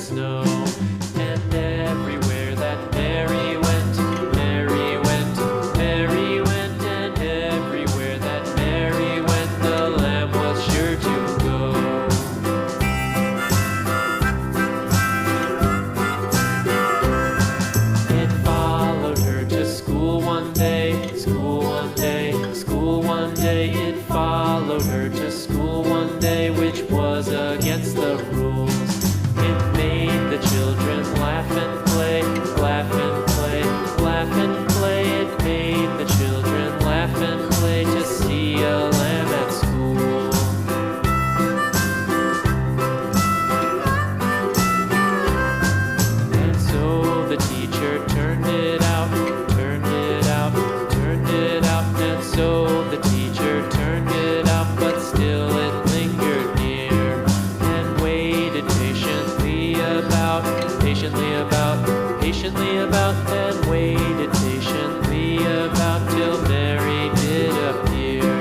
snow. And everywhere that Mary went, Mary went, Mary went, and everywhere that Mary went, the lamb was sure to go. It followed her to school one day, school one day, school one day. It followed her to school one day, which was against the rules. It made the children laugh and play, laugh and play, laugh and play. It made the children laugh and play to see a lamb at school. And so the teacher turned it out, turned it out, turned it out. And so the teacher turned it out, but still it lingered near and waited patiently about, and waited patiently about till Mary did appear.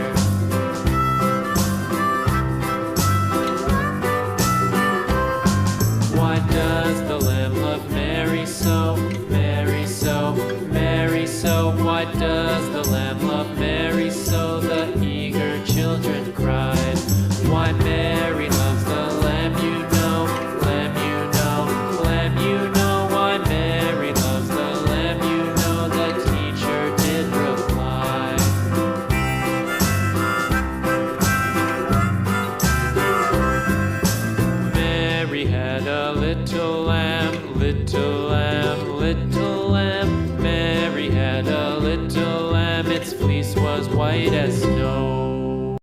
Why does the lamb love Mary so, Mary so, Mary so? Why does the lamb love Mary so? The eager children cried. Why Mary loves the lamb, you know, lamb, you know, lamb, you know. Why Mary loves the lamb, you know, the teacher did reply. Mary had a little lamb, little lamb, little lamb. Mary had a little lamb, its fleece was white as snow.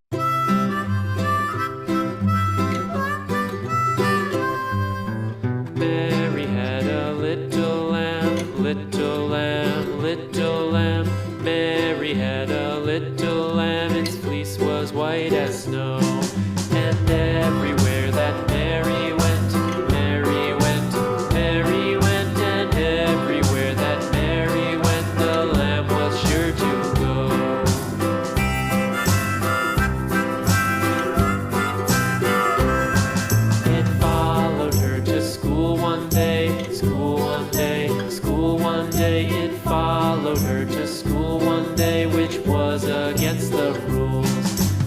Mary had a little lamb, little lamb, little lamb. Mary had a little lamb, its fleece was white as snow. And everywhere that Mary went, Mary went, Mary went, and everywhere that Mary went, the lamb was sure to go. It followed her to school one day, school one day, school one day. It followed her to school one day, which was against the rules.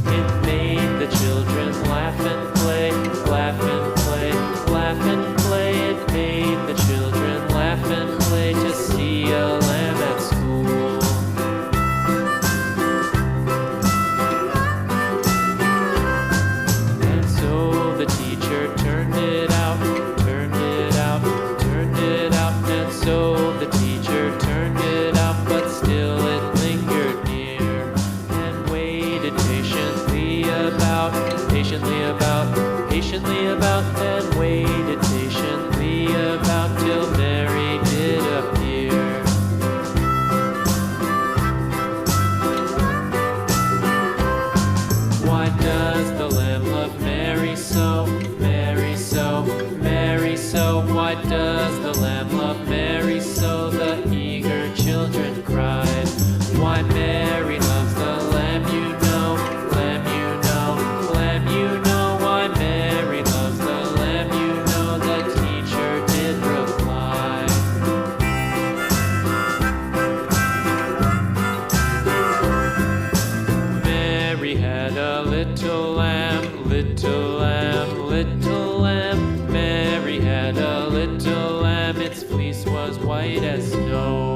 It made the children laugh and play, laugh and play, laugh and play. It made the children laugh and play to see a lamb at school. And so the teacher turned it out, turned it out, turned it out. And so the teacher turned it out, but still it lingered near and waited patiently about, and waited patiently about till Mary did appear. Why does the lamb love Mary so, Mary so, Mary so? Why does the lamb love Mary so? The eager children cried. Why Mary loves the lamb, you know, lamb, you know, lamb, you know. Why Mary loves the lamb, you know, the teacher did reply. Mary had a little lamb, little lamb, little lamb. Mary had a little lamb, its fleece was white as snow.